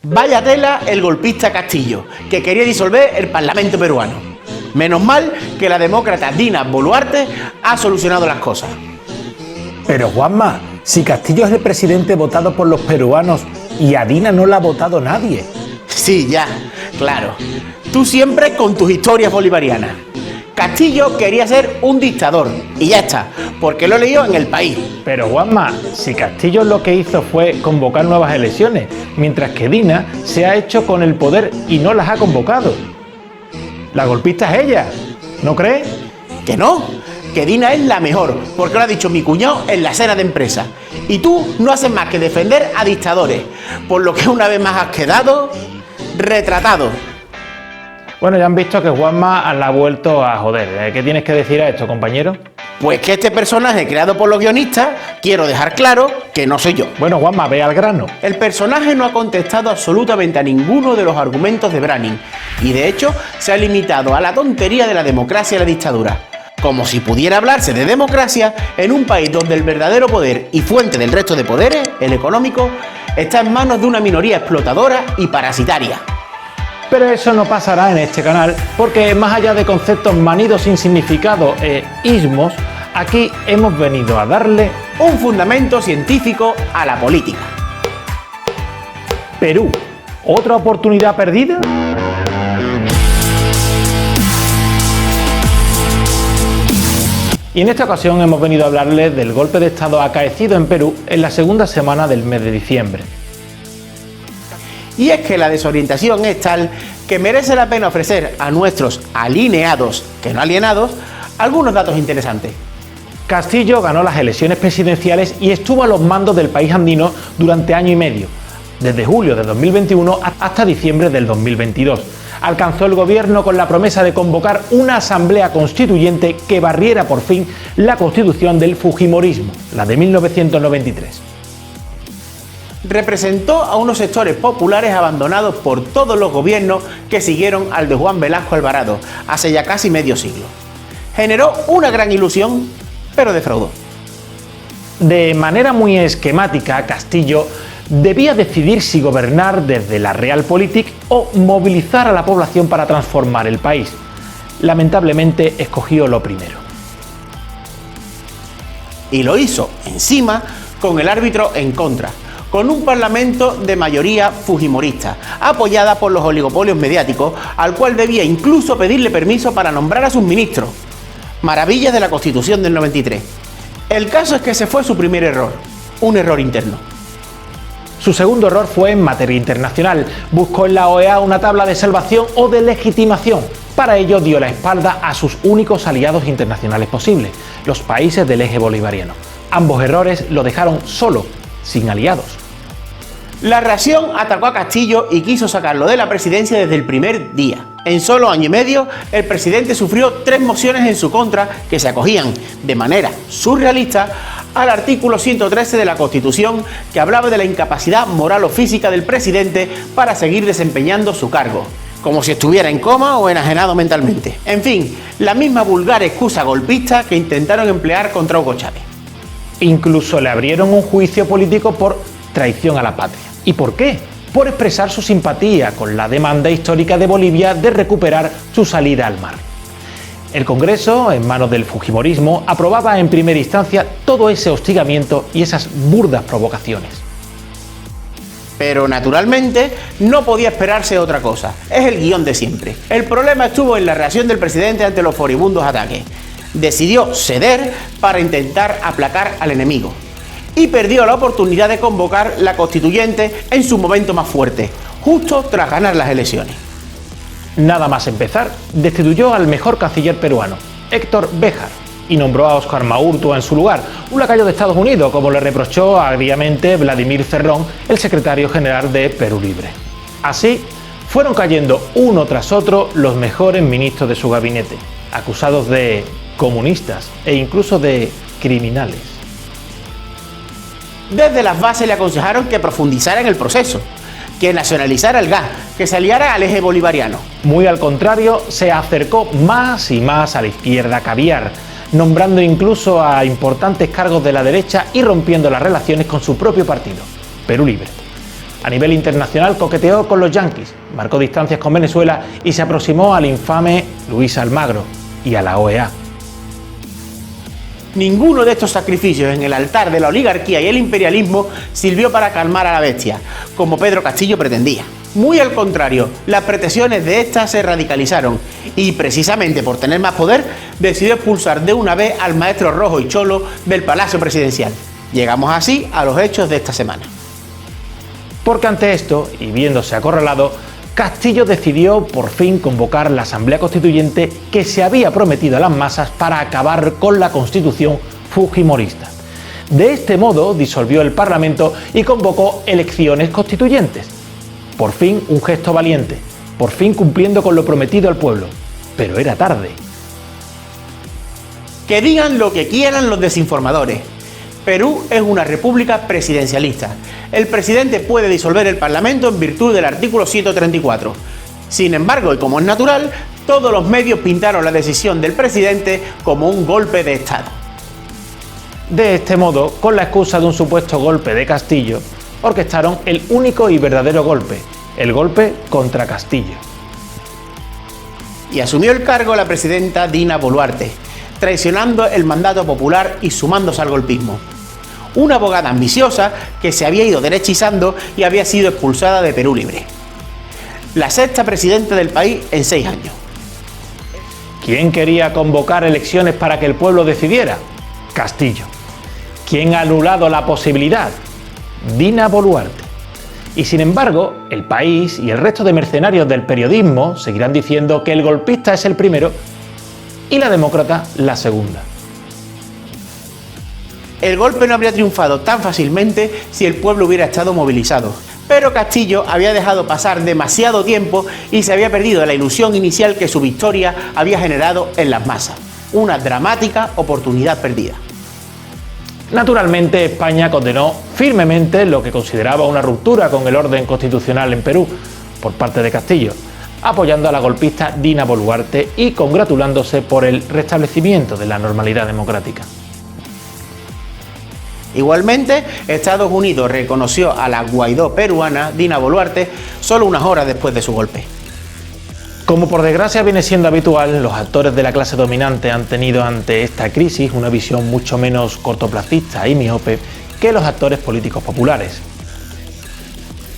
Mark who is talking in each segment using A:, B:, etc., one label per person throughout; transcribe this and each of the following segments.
A: Vaya tela el golpista Castillo, que quería disolver el Parlamento peruano. Menos mal que la demócrata Dina Boluarte ha solucionado las cosas.
B: Pero Juanma, si Castillo es el presidente votado por los peruanos y a Dina no la ha votado nadie.
A: Sí, ya, claro. Tú siempre con tus historias bolivarianas. Castillo quería ser un dictador y ya está, porque lo he leído en El País.
B: Pero Juanma, si Castillo lo que hizo fue convocar nuevas elecciones, mientras que Dina se ha hecho con el poder y no las ha convocado. La golpista es ella, ¿no crees?
A: Que no, que Dina es la mejor, porque lo ha dicho mi cuñado en la cena de empresa. Y tú no haces más que defender a dictadores, por lo que una vez más has quedado retratado.
B: Bueno, ya han visto que Juanma la ha vuelto a joder. ¿Qué tienes que decir a esto, compañero?
A: Pues que este personaje creado por los guionistas, quiero dejar claro que no soy yo.
B: Bueno, Juanma, ve al grano.
A: El personaje no ha contestado absolutamente a ninguno de los argumentos de Branning y de hecho se ha limitado a la tontería de la democracia y la dictadura. Como si pudiera hablarse de democracia en un país donde el verdadero poder y fuente del resto de poderes, el económico, está en manos de una minoría explotadora y parasitaria.
B: Pero eso no pasará en este canal, porque más allá de conceptos manidos sin significado e ismos, aquí hemos venido a darle
A: un fundamento científico a la política.
B: Perú, ¿otra oportunidad perdida? Y en esta ocasión hemos venido a hablarles del golpe de Estado acaecido en Perú en la segunda semana del mes de diciembre.
A: Y es que la desorientación es tal que merece la pena ofrecer a nuestros alineados, que no alienados, algunos datos interesantes.
B: Castillo ganó las elecciones presidenciales y estuvo a los mandos del país andino durante año y medio, desde julio de 2021 hasta diciembre del 2022. Alcanzó el gobierno con la promesa de convocar una asamblea constituyente que barriera por fin la constitución del fujimorismo, la de 1993.
A: Representó a unos sectores populares abandonados por todos los gobiernos que siguieron al de Juan Velasco Alvarado hace ya casi medio siglo. Generó una gran ilusión, pero defraudó.
B: De manera muy esquemática, Castillo debía decidir si gobernar desde la Realpolitik o movilizar a la población para transformar el país. Lamentablemente escogió lo primero.
A: Y lo hizo, encima, con el árbitro en contra, con un parlamento de mayoría fujimorista, apoyada por los oligopolios mediáticos, al cual debía incluso pedirle permiso para nombrar a sus ministros. Maravillas de la Constitución del 93. El caso es que ese fue su primer error, un error interno.
B: Su segundo error fue en materia internacional. Buscó en la OEA una tabla de salvación o de legitimación. Para ello dio la espalda a sus únicos aliados internacionales posibles, los países del eje bolivariano. Ambos errores lo dejaron solo, sin aliados.
A: La reacción atacó a Castillo y quiso sacarlo de la presidencia desde el primer día. En solo año y medio, el presidente sufrió 3 mociones en su contra que se acogían, de manera surrealista, al artículo 113 de la Constitución, que hablaba de la incapacidad moral o física del presidente para seguir desempeñando su cargo, como si estuviera en coma o enajenado mentalmente. En fin, la misma vulgar excusa golpista que intentaron emplear contra Hugo Chávez.
B: Incluso le abrieron un juicio político por traición a la patria. ¿Y por qué? Por expresar su simpatía con la demanda histórica de Bolivia de recuperar su salida al mar. El Congreso, en manos del fujimorismo, aprobaba en primera instancia todo ese hostigamiento y esas burdas provocaciones.
A: Pero naturalmente no podía esperarse otra cosa. Es el guión de siempre. El problema estuvo en la reacción del presidente ante los furibundos ataques. Decidió ceder para intentar aplacar al enemigo. Y perdió la oportunidad de convocar la constituyente en su momento más fuerte, justo tras ganar las elecciones.
B: Nada más empezar, destituyó al mejor canciller peruano, Héctor Béjar, y nombró a Óscar Maurtua en su lugar, un lacayo de Estados Unidos, como le reprochó agriamente Vladimir Cerrón, el secretario general de Perú Libre. Así, fueron cayendo uno tras otro los mejores ministros de su gabinete, acusados de comunistas e incluso de criminales.
A: Desde las bases le aconsejaron que profundizara en el proceso, que nacionalizara el gas, que se aliara al eje bolivariano.
B: Muy al contrario, se acercó más y más a la izquierda caviar, nombrando incluso a importantes cargos de la derecha y rompiendo las relaciones con su propio partido, Perú Libre. A nivel internacional coqueteó con los yanquis, marcó distancias con Venezuela y se aproximó al infame Luis Almagro y a la OEA.
A: Ninguno de estos sacrificios en el altar de la oligarquía y el imperialismo sirvió para calmar a la bestia, como Pedro Castillo pretendía. Muy al contrario, las pretensiones de esta se radicalizaron y, precisamente por tener más poder, decidió expulsar de una vez al maestro rojo y cholo del Palacio Presidencial. Llegamos así a los hechos de esta semana.
B: Porque ante esto, y viéndose acorralado, Castillo decidió por fin convocar la Asamblea Constituyente que se había prometido a las masas para acabar con la Constitución fujimorista. De este modo disolvió el Parlamento y convocó elecciones constituyentes. Por fin un gesto valiente, por fin cumpliendo con lo prometido al pueblo, pero era tarde.
A: Que digan lo que quieran los desinformadores. Perú es una república presidencialista. El presidente puede disolver el Parlamento en virtud del artículo 134. Sin embargo, y como es natural, todos los medios pintaron la decisión del presidente como un golpe de Estado.
B: De este modo, con la excusa de un supuesto golpe de Castillo, orquestaron el único y verdadero golpe, el golpe contra Castillo.
A: Y asumió el cargo la presidenta Dina Boluarte, traicionando el mandato popular y sumándose al golpismo. Una abogada ambiciosa que se había ido derechizando y había sido expulsada de Perú Libre. La sexta presidenta del país en 6 años.
B: ¿Quién quería convocar elecciones para que el pueblo decidiera? Castillo. ¿Quién ha anulado la posibilidad? Dina Boluarte. Y sin embargo, el país y el resto de mercenarios del periodismo seguirán diciendo que el golpista es el primero y la demócrata la segunda.
A: El golpe no habría triunfado tan fácilmente si el pueblo hubiera estado movilizado. Pero Castillo había dejado pasar demasiado tiempo y se había perdido la ilusión inicial que su victoria había generado en las masas. Una dramática oportunidad perdida.
B: Naturalmente, España condenó firmemente lo que consideraba una ruptura con el orden constitucional en Perú por parte de Castillo, apoyando a la golpista Dina Boluarte y congratulándose por el restablecimiento de la normalidad democrática.
A: Igualmente, Estados Unidos reconoció a la Guaidó peruana Dina Boluarte solo unas horas después de su golpe.
B: Como por desgracia viene siendo habitual, los actores de la clase dominante han tenido ante esta crisis una visión mucho menos cortoplacista y miope que los actores políticos populares.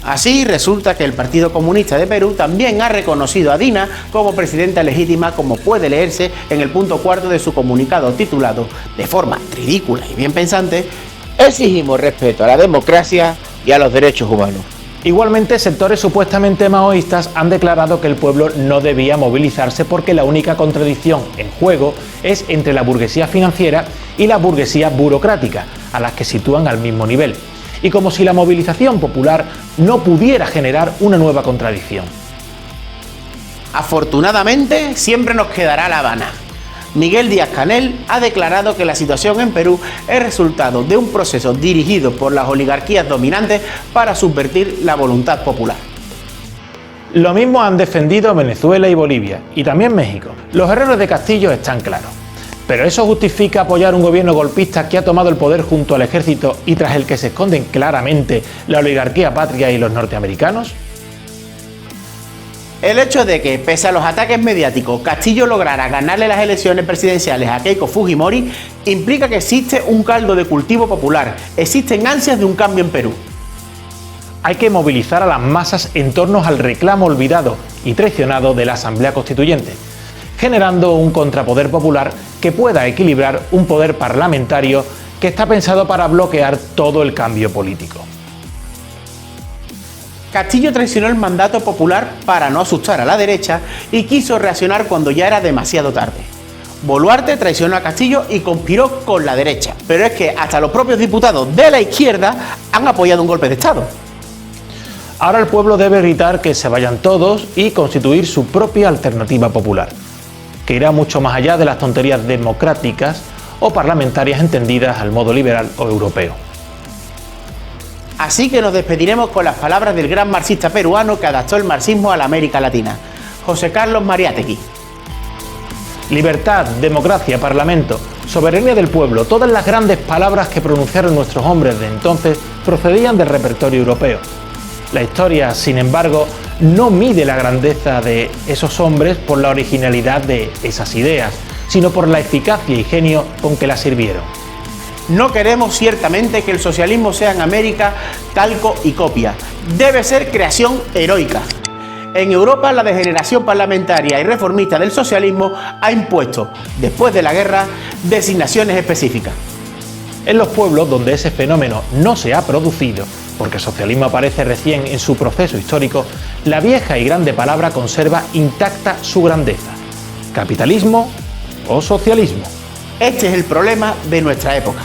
A: Así resulta que el Partido Comunista de Perú también ha reconocido a Dina como presidenta legítima, como puede leerse en el punto 4 de su comunicado titulado, de forma ridícula y bien pensante, exigimos respeto a la democracia y a los derechos humanos.
B: Igualmente, sectores supuestamente maoístas han declarado que el pueblo no debía movilizarse porque la única contradicción en juego es entre la burguesía financiera y la burguesía burocrática, a las que sitúan al mismo nivel, y como si la movilización popular no pudiera generar una nueva contradicción.
A: Afortunadamente, siempre nos quedará La Habana. Miguel Díaz-Canel ha declarado que la situación en Perú es resultado de un proceso dirigido por las oligarquías dominantes para subvertir la voluntad popular.
B: Lo mismo han defendido Venezuela y Bolivia, y también México. Los errores de Castillo están claros. ¿Pero eso justifica apoyar un gobierno golpista que ha tomado el poder junto al ejército y tras el que se esconden claramente la oligarquía patria y los norteamericanos?
A: El hecho de que, pese a los ataques mediáticos, Castillo lograra ganarle las elecciones presidenciales a Keiko Fujimori, implica que existe un caldo de cultivo popular, existen ansias de un cambio en Perú.
B: Hay que movilizar a las masas en torno al reclamo olvidado y traicionado de la Asamblea Constituyente, generando un contrapoder popular que pueda equilibrar un poder parlamentario que está pensado para bloquear todo el cambio político.
A: Castillo traicionó el mandato popular para no asustar a la derecha y quiso reaccionar cuando ya era demasiado tarde. Boluarte traicionó a Castillo y conspiró con la derecha, pero es que hasta los propios diputados de la izquierda han apoyado un golpe de Estado.
B: Ahora el pueblo debe gritar que se vayan todos y constituir su propia alternativa popular, que irá mucho más allá de las tonterías democráticas o parlamentarias entendidas al modo liberal o europeo.
A: Así que nos despediremos con las palabras del gran marxista peruano que adaptó el marxismo a la América Latina, José Carlos Mariátegui.
B: Libertad, democracia, parlamento, soberanía del pueblo, todas las grandes palabras que pronunciaron nuestros hombres de entonces procedían del repertorio europeo. La historia, sin embargo, no mide la grandeza de esos hombres por la originalidad de esas ideas, sino por la eficacia y genio con que las sirvieron.
A: No queremos ciertamente que el socialismo sea en América calco y copia. Debe ser creación heroica. En Europa, la degeneración parlamentaria y reformista del socialismo ha impuesto, después de la guerra, designaciones específicas.
B: En los pueblos donde ese fenómeno no se ha producido, porque el socialismo aparece recién en su proceso histórico, la vieja y grande palabra conserva intacta su grandeza: capitalismo o socialismo.
A: Este es el problema de nuestra época.